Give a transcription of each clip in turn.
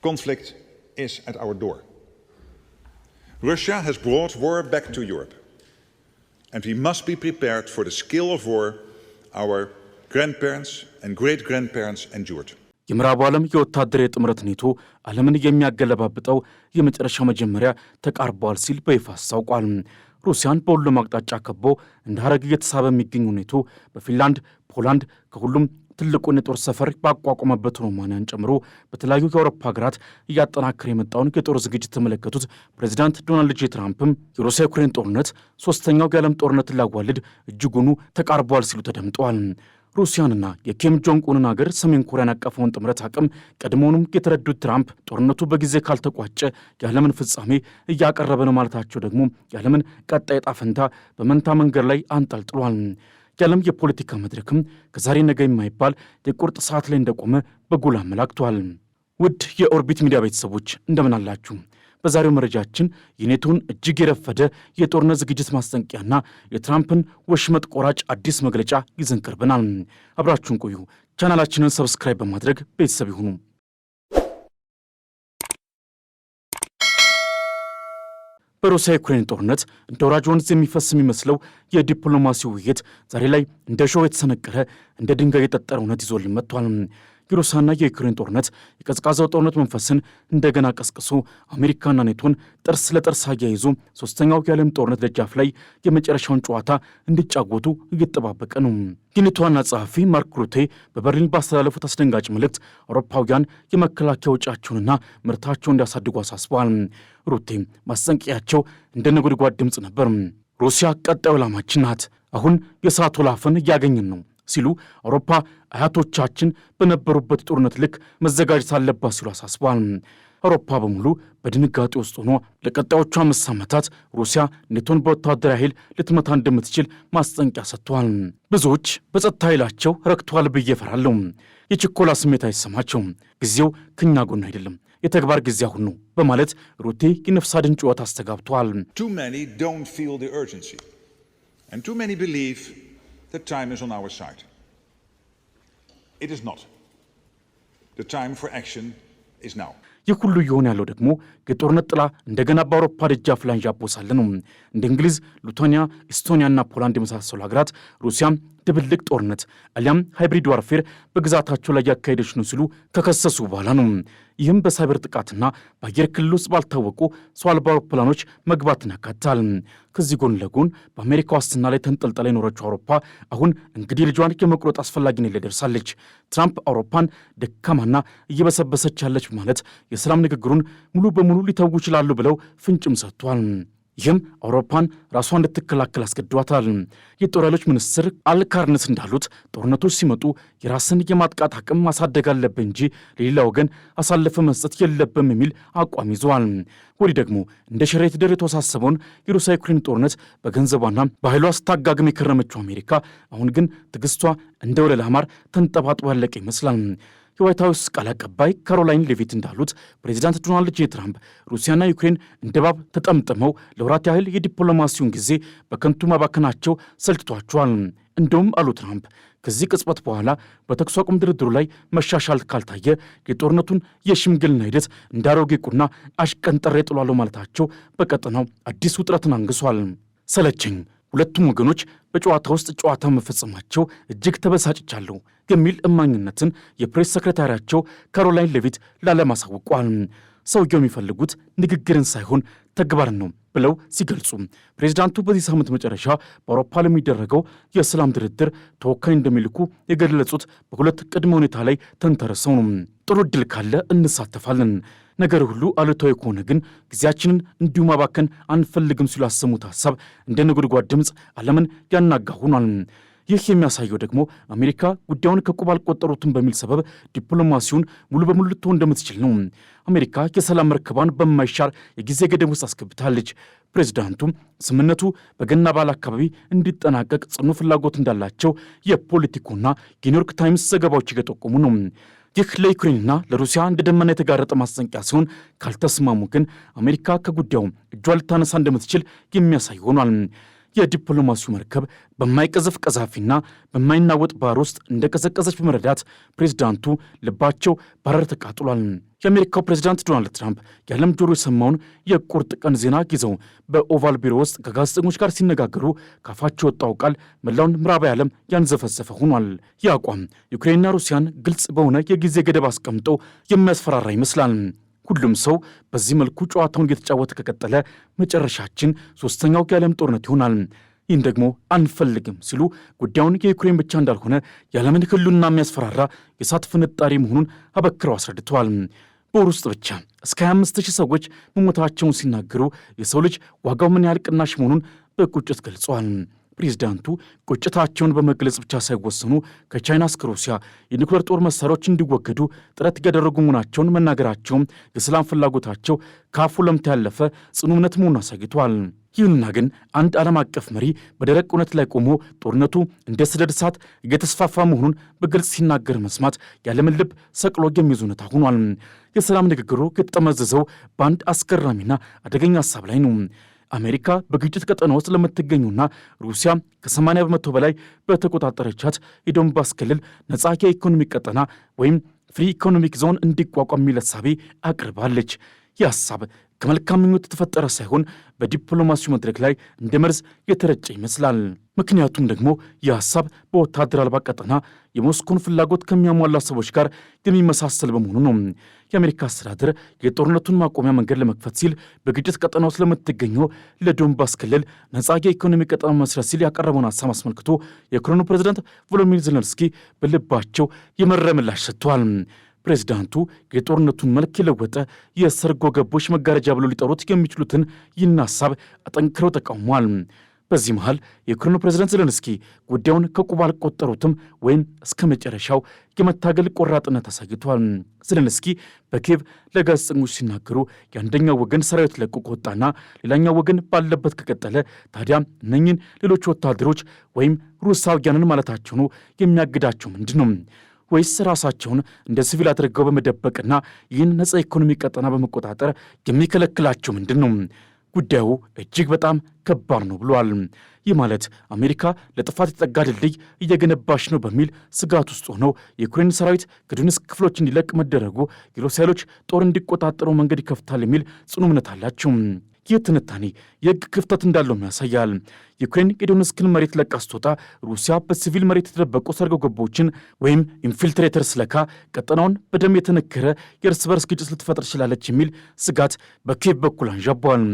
conflict is at our door. Russia has brought war back to Europe, and we must be prepared for the scale of war our grandparents and great-grandparents endured. የምዕራቡ ዓለም የወታደራዊ ጥምረት ኔቶ ዓለምን የሚያገለባብጠው የመጨረሻው መጀመሪያ ተቃርቧል ሲል በይፋ አስታውቋል። ሩሲያን በሁሉም አቅጣጫ ከቦ እንደ ሐረግ እየተሳበ የሚገኘው ኔቶ በፊንላንድ፣ ፖላንድ ከሁሉም ትልቁን የጦር ሰፈር ባቋቋመበት ሮማንያን ጨምሮ በተለያዩ የአውሮፓ ሀገራት እያጠናከረ የመጣውን የጦር ዝግጅት የተመለከቱት ፕሬዚዳንት ዶናልድ ጄ ትራምፕም የሩሲያ ዩክሬን ጦርነት ሶስተኛው የዓለም ጦርነት ላዋልድ እጅጉኑ ተቃርቧል ሲሉ ተደምጠዋል። ሩሲያንና የኪም ጆንግ ኡንን ሀገር ሰሜን ኮሪያን ያቀፈውን ጥምረት አቅም ቀድሞውንም የተረዱት ትራምፕ ጦርነቱ በጊዜ ካልተቋጨ የዓለምን ፍጻሜ እያቀረበ ነው ማለታቸው ደግሞ የዓለምን ቀጣይ ዕጣ ፈንታ በመንታ መንገድ ላይ አንጠልጥሏል። የዓለም የፖለቲካ መድረክም ከዛሬ ነገ የማይባል የቁርጥ ሰዓት ላይ እንደቆመ በጉል አመላክቷል። ውድ የኦርቢት ሚዲያ ቤተሰቦች እንደምን አላችሁ? በዛሬው መረጃችን የኔቶን እጅግ የረፈደ የጦርነት ዝግጅት ማስጠንቀቂያና የትራምፕን ወሽመጥ ቆራጭ አዲስ መግለጫ ይዘን ቀርበናል። አብራችሁን ቆዩ። ቻናላችንን ሰብስክራይብ በማድረግ ቤተሰብ ይሁኑ። በሩሲያ ዩክሬን ጦርነት እንደ ወራጅ ወንዝ የሚፈስ የሚመስለው የዲፕሎማሲ ውይይት ዛሬ ላይ እንደ ሾህ የተሰነቀረ እንደ ድንጋይ የጠጠረ እውነት ይዞልን መጥቷል። የሩሲያና የዩክሬን ጦርነት የቀዝቃዛው ጦርነት መንፈስን እንደገና ቀስቅሶ አሜሪካና ኔቶን ጥርስ ለጥርስ አያይዞ ሶስተኛው የዓለም ጦርነት ደጃፍ ላይ የመጨረሻውን ጨዋታ እንዲጫወቱ እየተጠባበቀ ነው። የኔቶ ዋና ጸሐፊ ማርክ ሩቴ በበርሊን ባስተላለፉት አስደንጋጭ መልእክት አውሮፓውያን የመከላከያ ወጪያቸውንና ምርታቸውን እንዲያሳድጉ አሳስበዋል። ሩቴ ማስጠንቀቂያቸው እንደ ነጎድጓድ ድምፅ ነበር። ሩሲያ ቀጣዩ ዓላማችን ናት፣ አሁን የሰዓት ወላፈን እያገኘን ነው ሲሉ አውሮፓ አያቶቻችን በነበሩበት ጦርነት ልክ መዘጋጀት አለባት ሲሉ አሳስበዋል። አውሮፓ በሙሉ በድንጋጤ ውስጥ ሆኖ ለቀጣዮቹ 5 ዓመታት ሩሲያ ኔቶን በወታደራዊ ኃይል ልትመታ እንደምትችል ማስጠንቀቂያ ሰጥተዋል። ብዙዎች በጸጥታ ኃይላቸው ረክተዋል ብዬ እፈራለሁ። የችኮላ ስሜት አይሰማቸው። ጊዜው ከኛ ጎን አይደለም፣ የተግባር ጊዜ አሁን ነው በማለት ሩቴ የነፍስ አድን ጩኸት አስተጋብተዋል። Too many don't feel the urgency, and too many believe that time is on our side. It is not. The time for action is now. ይህ ሁሉ እየሆነ ያለው ደግሞ የጦርነት ጥላ እንደገና በአውሮፓ ደጃፍ ላይ ያቦሳለ ነው። እንደ እንግሊዝ፣ ሊቱዋኒያ፣ ኤስቶኒያና ፖላንድ የመሳሰሉ ሀገራት ሩሲያ ድብልቅ ጦርነት አሊያም ሃይብሪድ ዋርፌር በግዛታቸው ላይ ያካሄደች ነው ሲሉ ከከሰሱ በኋላ ነው። ይህም በሳይበር ጥቃትና በአየር ክልል ውስጥ ባልታወቁ ሰው አልባ አውሮፕላኖች መግባትን ያካትታል። ከዚህ ጎን ለጎን በአሜሪካ ዋስትና ላይ ተንጠልጥላ የኖረችው አውሮፓ አሁን እንግዲህ ልጇን የመቁረጥ አስፈላጊነት ላይ ደርሳለች። ትራምፕ አውሮፓን ደካማና እየበሰበሰች ያለች ማለት የሰላም ንግግሩን ሙሉ በሙሉ ሊተዉ ይችላሉ ብለው ፍንጭም ሰጥቷል። ይህም አውሮፓን ራሷ እንድትከላከል አስገድዷታል። የጦር ኃይሎች ሚኒስትር አልካርንስ እንዳሉት ጦርነቶች ሲመጡ የራስን የማጥቃት አቅም ማሳደግ አለብን እንጂ ለሌላ ወገን አሳልፈ መስጠት የለብም የሚል አቋም ይዘዋል። ወዲህ ደግሞ እንደ ሸረሪት ድር የተወሳሰበውን የሩሲያ ዩክሬን ጦርነት በገንዘቧና በኃይሏ ስታጋግም የከረመችው አሜሪካ አሁን ግን ትዕግስቷ እንደ ወለላ ማር ተንጠባጥቦ ያለቀ ይመስላል። የዋይት ሃውስ ቃል አቀባይ ካሮላይን ሌቪት እንዳሉት ፕሬዚዳንት ዶናልድ ጄ ትራምፕ ሩሲያና ዩክሬን እንደ እባብ ተጠምጥመው ለወራት ያህል የዲፕሎማሲውን ጊዜ በከንቱ ማባከናቸው ሰልችቷቸዋል። እንደውም አሉ ትራምፕ ከዚህ ቅጽበት በኋላ በተኩስ አቁም ድርድሩ ላይ መሻሻል ካልታየ የጦርነቱን የሽምግልና ሂደት እንዳሮጌ ቁና አሽቀንጥሬ ጥሏለሁ ማለታቸው በቀጠናው አዲስ ውጥረትን አንግሷል። ሰለቸኝ፣ ሁለቱም ወገኖች በጨዋታ ውስጥ ጨዋታ መፈጸማቸው እጅግ ተበሳጭቻለሁ የሚል እማኝነትን የፕሬስ ሰክሬታሪያቸው ካሮላይን ሌቪት ለዓለም አሳውቀዋል። ሰውየው የሚፈልጉት ንግግርን ሳይሆን ተግባርን ነው ብለው ሲገልጹ ፕሬዚዳንቱ በዚህ ሳምንት መጨረሻ በአውሮፓ ለሚደረገው የሰላም ድርድር ተወካይ እንደሚልኩ የገለጹት በሁለት ቅድመ ሁኔታ ላይ ተንተርሰው ነው። ጥሩ ዕድል ካለ እንሳተፋለን፣ ነገር ሁሉ አሉታዊ ከሆነ ግን ጊዜያችንን እንዲሁ ማባከን አንፈልግም ሲሉ ያሰሙት ሐሳብ እንደ ነጎድጓድ ድምፅ ዓለምን ያናጋ ሆኗል። ይህ የሚያሳየው ደግሞ አሜሪካ ጉዳዩን ከቁብ አልቆጠሩትም በሚል ሰበብ ዲፕሎማሲውን ሙሉ በሙሉ ልትሆን እንደምትችል ነው። አሜሪካ የሰላም መርከቧን በማይሻር የጊዜ ገደብ ውስጥ አስገብታለች። ፕሬዚዳንቱ ስምምነቱ በገና በዓል አካባቢ እንዲጠናቀቅ ጽኑ ፍላጎት እንዳላቸው የፖለቲኮና የኒውዮርክ ታይምስ ዘገባዎች እየጠቆሙ ነው። ይህ ለዩክሬንና ለሩሲያ እንደ ደመና የተጋረጠ ማስጠንቀቂያ ሲሆን ካልተስማሙ ግን አሜሪካ ከጉዳዩ እጇ ልታነሳ እንደምትችል የሚያሳይ ሆኗል። የዲፕሎማሲው መርከብ በማይቀዘፍ ቀዛፊና በማይናወጥ ባህር ውስጥ እንደቀዘቀዘች በመረዳት ፕሬዝዳንቱ ልባቸው ባረር ተቃጥሏል። የአሜሪካው ፕሬዚዳንት ዶናልድ ትራምፕ የዓለም ጆሮ የሰማውን የቁርጥ ቀን ዜና ይዘው በኦቫል ቢሮ ውስጥ ከጋዜጠኞች ጋር ሲነጋገሩ ካፋቸው የወጣው ቃል መላውን ምዕራባዊ ዓለም ያንዘፈሰፈ ሆኗል። ይህ አቋም ዩክሬንና ሩሲያን ግልጽ በሆነ የጊዜ ገደብ አስቀምጠው የሚያስፈራራ ይመስላል። ሁሉም ሰው በዚህ መልኩ ጨዋታውን እየተጫወተ ከቀጠለ መጨረሻችን ሶስተኛው የዓለም ጦርነት ይሆናል። ይህን ደግሞ አንፈልግም ሲሉ ጉዳዩን የዩክሬን ብቻ እንዳልሆነ የዓለምን ሕልውና የሚያስፈራራ የእሳት ፍንጣሪ መሆኑን አበክረው አስረድተዋል። በወር ውስጥ ብቻ እስከ 25,000 ሰዎች መሞታቸውን ሲናገሩ የሰው ልጅ ዋጋው ምን ያህል ቅናሽ መሆኑን በቁጭት ገልጸዋል። ፕሬዝዳንቱ ቁጭታቸውን በመግለጽ ብቻ ሳይወሰኑ ከቻይና እስከ ሩሲያ የኒኩሌር ጦር መሳሪያዎች እንዲወገዱ ጥረት እያደረጉ መሆናቸውን መናገራቸውም የሰላም ፍላጎታቸው ከአፉ ለምታ ያለፈ ጽኑ እምነት መሆኑን አሳይቷል። ይሁንና ግን አንድ ዓለም አቀፍ መሪ በደረቅ እውነት ላይ ቆሞ ጦርነቱ እንደ ሰደድ እሳት እየተስፋፋ መሆኑን በግልጽ ሲናገር መስማት የዓለምን ልብ ሰቅሎ የሚይዝ እውነታ ሆኗል። የሰላም ንግግሩ የተጠመዘዘው በአንድ አስገራሚና አደገኛ ሀሳብ ላይ ነው። አሜሪካ በግጭት ቀጠና ውስጥ ለምትገኙና ሩሲያ ከ80 በመቶ በላይ በተቆጣጠረቻት የዶንባስ ክልል ነጻ የኢኮኖሚ ቀጠና ወይም ፍሪ ኢኮኖሚክ ዞን እንዲቋቋም የሚል ሐሳብ አቅርባለች። ይህ ሐሳብ ከመልካም ምኞት የተፈጠረ ሳይሆን በዲፕሎማሲው መድረክ ላይ እንደ መርዝ የተረጨ ይመስላል። ምክንያቱም ደግሞ ይህ ሐሳብ በወታደር አልባ ቀጠና የሞስኮን ፍላጎት ከሚያሟላ ሰዎች ጋር የሚመሳሰል በመሆኑ ነው። የአሜሪካ አስተዳደር የጦርነቱን ማቆሚያ መንገድ ለመክፈት ሲል በግጭት ቀጠና ውስጥ ለምትገኘው ለዶንባስ ክልል ነጻ የኢኮኖሚ ቀጠና መስረት ሲል ያቀረበውን ሐሳብ አስመልክቶ የዩክሬኑ ፕሬዝዳንት ቮሎዲሚር ዜሌንስኪ በልባቸው የመረረ ምላሽ ሰጥተዋል። ፕሬዝዳንቱ የጦርነቱን መልክ የለወጠ የሰርጎ ገቦች መጋረጃ ብለው ሊጠሩት የሚችሉትን ይህን ሐሳብ አጠንክረው ተቃውሟል። በዚህ መሃል የዩክሬኑ ፕሬዝዳንት ዜሌንስኪ ጉዳዩን ከቁብ አልቆጠሩትም ወይም እስከ መጨረሻው የመታገል ቆራጥነት አሳይቷል። ዜሌንስኪ በኪየቭ ለጋዜጠኞች ሲናገሩ የአንደኛው ወገን ሰራዊት ለቆ ከወጣና ሌላኛው ወገን ባለበት ከቀጠለ ታዲያ እነኝን ሌሎች ወታደሮች ወይም ሩሳውያንን ማለታቸው ነው የሚያግዳቸው ምንድን ነው? ወይስ ራሳቸውን እንደ ሲቪል አድርገው በመደበቅና ይህን ነጻ ኢኮኖሚ ቀጠና በመቆጣጠር የሚከለክላቸው ምንድን ነው? ጉዳዩ እጅግ በጣም ከባድ ነው ብሏል። ይህ ማለት አሜሪካ ለጥፋት የተጠጋ ድልድይ እየገነባች ነው በሚል ስጋት ውስጥ ሆነው የዩክሬን ሰራዊት ከዶኔትስክ ክፍሎች እንዲለቅ መደረጉ የሩሲያ ኃይሎች ጦር እንዲቆጣጠሩ መንገድ ይከፍታል የሚል ጽኑ እምነት አላቸው። ይህ ትንታኔ የሕግ ክፍተት እንዳለውም ያሳያል። ዩክሬን የዶኔትስክን መሬት ለቃ ስትወጣ ሩሲያ በሲቪል መሬት የተደበቁ ሰርጎ ገቦችን ወይም ኢንፊልትሬተርስ ልካ ቀጠናውን በደም የተነከረ የእርስ በርስ ግጭት ልትፈጥር ትችላለች የሚል ስጋት በኪየቭ በኩል አንዣቧል።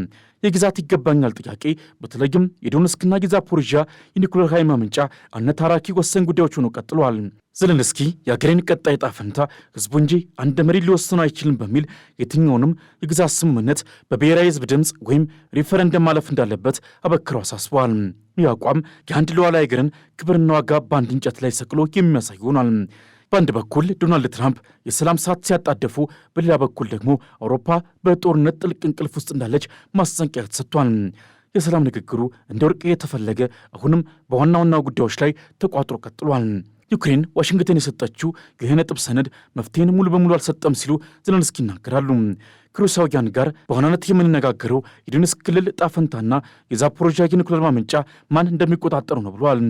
የግዛት ይገባኛል ጥያቄ በተለይም የዶኔትስክና የዛፖሪዥያ የኒኩሌር ኃይል ማመንጫ አነታራኪ ወሳኝ ጉዳዮች ሆነው ቀጥለዋል። ዜሌንስኪ የአገሬን ቀጣይ ዕጣ ፈንታ ሕዝቡ እንጂ አንድ መሪ ሊወስኑ አይችልም በሚል የትኛውንም የግዛት ስምምነት በብሔራዊ ሕዝብ ድምፅ ወይም ሪፈረንደም ማለፍ እንዳለበት አበክረው አሳስበዋል። ይህ አቋም የአንድ ሉዓላዊ አገርን ክብርና ዋጋ በአንድ እንጨት ላይ ሰቅሎ የሚያሳይ ሆኗል። በአንድ በኩል ዶናልድ ትራምፕ የሰላም ሰዓት ሲያጣደፉ፣ በሌላ በኩል ደግሞ አውሮፓ በጦርነት ጥልቅ እንቅልፍ ውስጥ እንዳለች ማስጠንቀቂያ ተሰጥቷል። የሰላም ንግግሩ እንደ ወርቅ የተፈለገ አሁንም በዋና ዋና ጉዳዮች ላይ ተቋጥሮ ቀጥሏል። ዩክሬን ዋሽንግተን የሰጠችው የነጥብ ሰነድ መፍትሄን ሙሉ በሙሉ አልሰጠም ሲሉ ዜሌንስኪ ይናገራሉ። ከሩሲያውያን ጋር በዋናነት የምንነጋገረው የዶኔትስክ ክልል ዕጣ ፈንታና የዛፖሮዥያ የኒኩሌር ማመንጫ ማን እንደሚቆጣጠሩ ነው ብለዋል።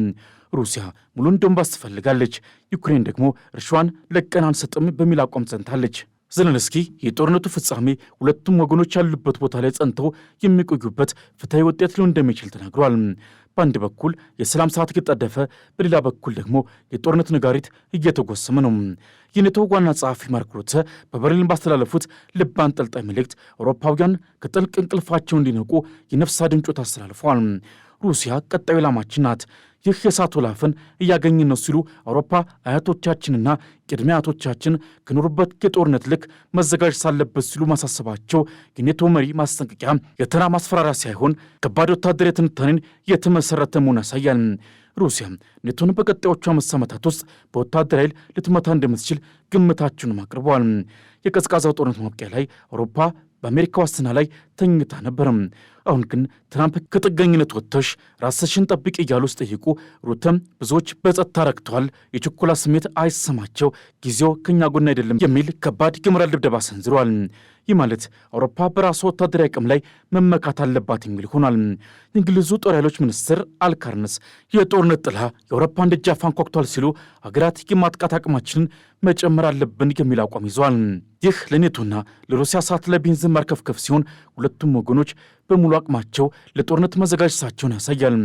ሩሲያ ሙሉን ዶንባስ ትፈልጋለች፣ ዩክሬን ደግሞ እርሻዋን ለቀን አንሰጥም በሚል አቋም ጸንታለች። ዜሌንስኪ የጦርነቱ ፍጻሜ ሁለቱም ወገኖች ያሉበት ቦታ ላይ ጸንተው የሚቆዩበት ፍትሐዊ ውጤት ሊሆን እንደሚችል ተናግሯል። በአንድ በኩል የሰላም ሰዓት እየተጣደፈ፣ በሌላ በኩል ደግሞ የጦርነት ነጋሪት እየተጎሰመ ነው። የኔቶ ዋና ጸሐፊ ማርክ ሩተ በበርሊን ባስተላለፉት ልብ አንጠልጣይ መልእክት አውሮፓውያን ከጥልቅ እንቅልፋቸው እንዲነቁ የነፍስ አድን ጩኸት አስተላልፈዋል። ሩሲያ ቀጣዩ ዓላማችን ናት፣ ይህ የእሳት ወላፈን እያገኘን ነው ሲሉ አውሮፓ አያቶቻችንና ቅድመ አያቶቻችን ከኖሩበት የጦርነት ልክ መዘጋጀት ሳለበት ሲሉ ማሳሰባቸው የኔቶ መሪ ማስጠንቀቂያ የተራ ማስፈራሪያ ሳይሆን ከባድ ወታደራዊ ትንታኔን የተመሰረተ መሆኑን ያሳያል። ሩሲያ ኔቶን በቀጣዮቹ 5 ዓመታት ውስጥ በወታደር ኃይል ልትመታ እንደምትችል ግምታቸውንም አቅርበዋል። የቀዝቃዛው ጦርነት ማብቂያ ላይ አውሮፓ በአሜሪካ ዋስትና ላይ ተኝታ ነበርም። አሁን ግን ትራምፕ ከጥገኝነት ወጥተሽ ራስሽን ጠብቂ እያሉ ሲጠይቁ ሩተም ብዙዎች በጸጥታ ረክተዋል፣ የችኮላ ስሜት አይሰማቸው፣ ጊዜው ከኛ ጎን አይደለም የሚል ከባድ የሞራል ድብደባ ሰንዝረዋል። ይህ ማለት አውሮፓ በራሷ ወታደራዊ አቅም ላይ መመካት አለባት የሚል ሆኗል። የእንግሊዙ ጦር ኃይሎች ሚኒስትር አልካርነስ የጦርነት ጥላ የአውሮፓን ደጃፍ አንኳኩቷል ሲሉ ሀገራት የማጥቃት አቅማችንን መጨመር አለብን የሚል አቋም ይዘዋል። ይህ ለኔቶና ለሩሲያ ሰዓት ላይ ቤንዚን ማርከፍከፍ ሲሆን ሁለቱም ወገኖች በሙሉ አቅማቸው ለጦርነት መዘጋጀታቸውን ያሳያል።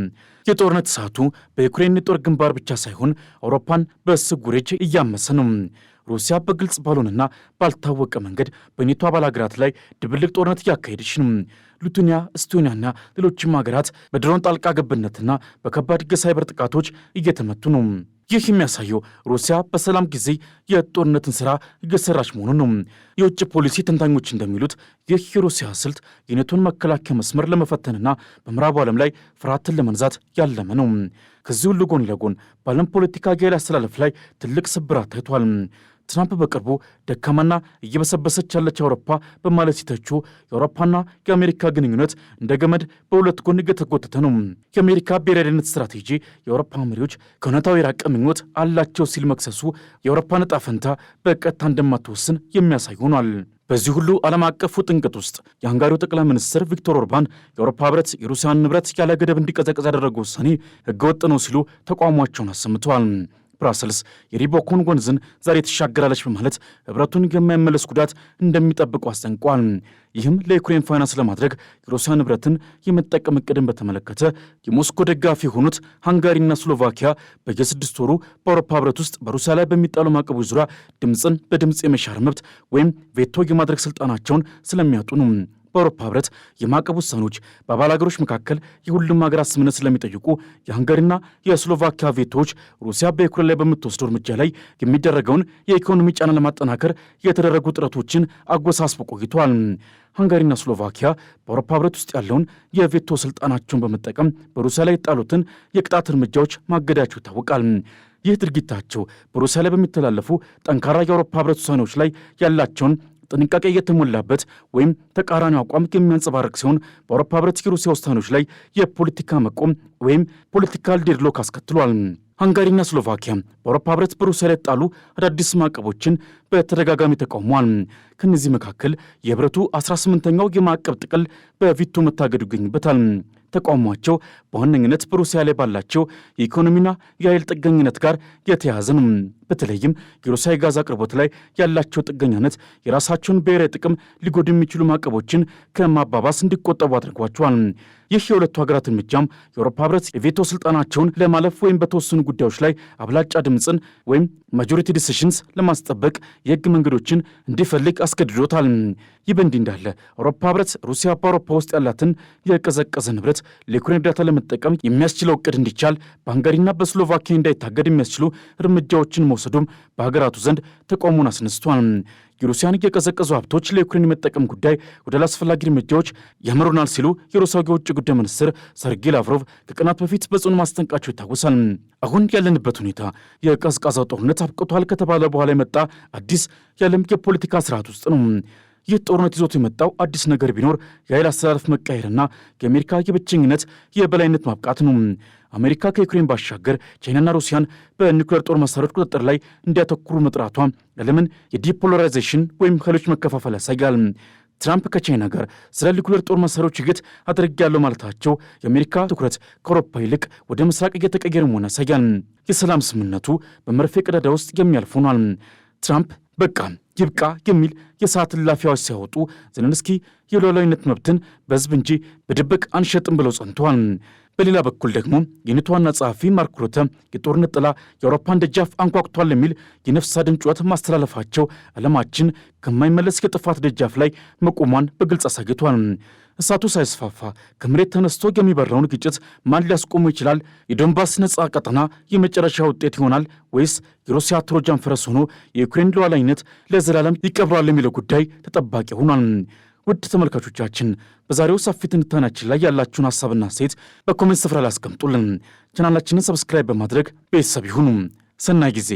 የጦርነት እሳቱ በዩክሬን የጦር ግንባር ብቻ ሳይሆን አውሮፓን በስውር እጅ እያመሰ ነው። ሩሲያ በግልጽ ባልሆነና ባልታወቀ መንገድ በኔቶ አባል ሀገራት ላይ ድብልቅ ጦርነት እያካሄደች ነው። ሊቱዌኒያ፣ ኤስቶኒያና ሌሎችም ሀገራት በድሮን ጣልቃ ገብነትና በከባድ የሳይበር ጥቃቶች እየተመቱ ነው። ይህ የሚያሳየው ሩሲያ በሰላም ጊዜ የጦርነትን ሥራ እየሰራች መሆኑን ነው። የውጭ ፖሊሲ ተንታኞች እንደሚሉት ይህ የሩሲያ ስልት የኔቶን መከላከያ መስመር ለመፈተንና በምዕራቡ ዓለም ላይ ፍርሃትን ለመንዛት ያለመ ነው። ከዚህ ሁሉ ጎን ለጎን በዓለም ፖለቲካ የኃይል አስተላለፍ ላይ ትልቅ ስብራት ታይቷል። ትራምፕ በቅርቡ ደካማና እየበሰበሰች ያለች አውሮፓ በማለት ሲተቹ የአውሮፓና የአሜሪካ ግንኙነት እንደ ገመድ በሁለት ጎን እየተጎተተ ነው። የአሜሪካ ብሔራዊ ደህንነት ስትራቴጂ የአውሮፓ መሪዎች ከእውነታው የራቀ ምኞት አላቸው ሲል መክሰሱ የአውሮፓን ዕጣ ፈንታ በቀጥታ እንደማትወስን የሚያሳይ ሆኗል። በዚህ ሁሉ ዓለም አቀፍ ውጥንቅጥ ውስጥ የሃንጋሪው ጠቅላይ ሚኒስትር ቪክቶር ኦርባን የአውሮፓ ህብረት የሩሲያን ንብረት ያለ ገደብ እንዲቀዘቅዝ ያደረገው ውሳኔ ህገወጥ ነው ሲሉ ተቃውሟቸውን አሰምተዋል። ብራሰልስ የሪቦኮን ወንዝን ዛሬ ትሻገራለች በማለት ህብረቱን የማይመለስ ጉዳት እንደሚጠብቁ አስጠንቋል። ይህም ለዩክሬን ፋይናንስ ለማድረግ የሩሲያ ንብረትን የመጠቀም እቅድን በተመለከተ የሞስኮ ደጋፊ የሆኑት ሃንጋሪና ስሎቫኪያ በየ6 ወሩ በአውሮፓ ህብረት ውስጥ በሩሲያ ላይ በሚጣሉ ማዕቀቦች ዙሪያ ድምፅን በድምፅ የመሻር መብት ወይም ቬቶ የማድረግ ስልጣናቸውን ስለሚያጡ ነው። በአውሮፓ ህብረት የማዕቀብ ውሳኔዎች በአባል ሀገሮች መካከል የሁሉም ሀገራት ስምምነት ስለሚጠይቁ የሃንጋሪና የስሎቫኪያ ቬቶዎች ሩሲያ በዩክሬን ላይ በምትወስደው እርምጃ ላይ የሚደረገውን የኢኮኖሚ ጫና ለማጠናከር የተደረጉ ጥረቶችን አጎሳስቦ ቆይተዋል። ሃንጋሪና ስሎቫኪያ በአውሮፓ ህብረት ውስጥ ያለውን የቬቶ ስልጣናቸውን በመጠቀም በሩሲያ ላይ የጣሉትን የቅጣት እርምጃዎች ማገዳቸው ይታወቃል። ይህ ድርጊታቸው በሩሲያ ላይ በሚተላለፉ ጠንካራ የአውሮፓ ህብረት ውሳኔዎች ላይ ያላቸውን ጥንቃቄ የተሞላበት ወይም ተቃራኒ አቋም የሚያንጸባርቅ ሲሆን በአውሮፓ ህብረት የሩሲያ ውሳኔዎች ላይ የፖለቲካ መቆም ወይም ፖለቲካል ዴድሎክ አስከትሏል። ሃንጋሪና ስሎቫኪያ በአውሮፓ ህብረት በሩሲያ ላይ ጣሉ አዳዲስ ማዕቀቦችን በተደጋጋሚ ተቃውሟል። ከነዚህ መካከል የህብረቱ 18ኛው የማዕቀብ ጥቅል በቪቶ መታገዱ ይገኝበታል። ተቃውሟቸው በዋነኝነት በሩሲያ ላይ ባላቸው የኢኮኖሚና የኃይል ጥገኝነት ጋር የተያያዘ ነው። በተለይም የሩሲያ የጋዝ አቅርቦት ላይ ያላቸው ጥገኛነት የራሳቸውን ብሔራዊ ጥቅም ሊጎዱ የሚችሉ ማዕቀቦችን ከማባባስ እንዲቆጠቡ አድርጓቸዋል። ይህ የሁለቱ ሀገራት እርምጃም የአውሮፓ ህብረት የቬቶ ስልጣናቸውን ለማለፍ ወይም በተወሰኑ ጉዳዮች ላይ አብላጫ ድምፅን ወይም ማጆሪቲ ዲሲሽንስ ለማስጠበቅ የህግ መንገዶችን እንዲፈልግ አስገድዶታል። ይህ በእንዲህ እንዳለ አውሮፓ ህብረት ሩሲያ በአውሮፓ ውስጥ ያላትን የቀዘቀዘ ንብረት ለዩክሬን እርዳታ ለመጠቀም የሚያስችለው እቅድ እንዲቻል በሃንጋሪና በስሎቫኪያ እንዳይታገድ የሚያስችሉ እርምጃዎችን መውሰዱም በሀገራቱ ዘንድ ተቃውሞን አስነስቷል። የሩሲያን የቀዘቀዙ ሀብቶች ለዩክሬን የመጠቀም ጉዳይ ወደ አላስፈላጊ እርምጃዎች ያመሩናል ሲሉ የሩሲያ የውጭ ጉዳይ ሚኒስትር ሰርጌይ ላቭሮቭ ከቀናት በፊት በጽኑ ማስጠንቀቃቸው ይታወሳል። አሁን ያለንበት ሁኔታ የቀዝቃዛው ጦርነት አብቅቷል ከተባለ በኋላ የመጣ አዲስ የዓለም የፖለቲካ ስርዓት ውስጥ ነው። ይህ ጦርነት ይዞት የመጣው አዲስ ነገር ቢኖር የኃይል አስተላለፍ መቃየርና የአሜሪካ የብቸኝነት የበላይነት ማብቃት ነው። አሜሪካ ከዩክሬን ባሻገር ቻይናና ሩሲያን በኒውክሌር ጦር መሳሪያዎች ቁጥጥር ላይ እንዲያተኩሩ መጥራቷ ዓለምን የዲፖላራይዜሽን ወይም ኃይሎች መከፋፈል ያሳያል። ትራምፕ ከቻይና ጋር ስለ ኒውክሌር ጦር መሳሪያዎች እገት አድርጌያለሁ ማለታቸው የአሜሪካ ትኩረት ከአውሮፓ ይልቅ ወደ ምስራቅ እየተቀየረ መሆን ያሳያል። የሰላም ስምምነቱ በመርፌ ቀዳዳ ውስጥ የሚያልፍ ሆኗል። ትራምፕ በቃ ይብቃ የሚል የሰዓት እላፊ አዋጅ ሲያወጡ ዜሌንስኪ የሉዓላዊነት መብትን በሕዝብ እንጂ በድብቅ አንሸጥም ብለው ጸንተዋል። በሌላ በኩል ደግሞ የኔቶ ዋና ጸሐፊ ማርክ ሩተ የጦርነት ጥላ የአውሮፓን ደጃፍ አንኳኩቷል የሚል የነፍስ አድን ጩኸት ማስተላለፋቸው ዓለማችን ከማይመለስ የጥፋት ደጃፍ ላይ መቆሟን በግልጽ አሳይቷል። እሳቱ ሳይስፋፋ ከመሬት ተነስቶ የሚበራውን ግጭት ማን ሊያስቆሙ ይችላል? የዶንባስ ነጻ ቀጠና የመጨረሻ ውጤት ይሆናል ወይስ የሩሲያ ትሮጃን ፈረስ ሆኖ የዩክሬን ሉዓላዊነት ለዘላለም ይቀብራል የሚለው ጉዳይ ተጠባቂ ሆኗል። ውድ ተመልካቾቻችን በዛሬው ሰፊ ትንታኔያችን ላይ ያላችሁን ሐሳብና አስተያየት በኮሜንት ስፍራ ላይ አስቀምጡልን። ቻናላችንን ሰብስክራይብ በማድረግ ቤተሰብ ይሁኑ። ሰናይ ጊዜ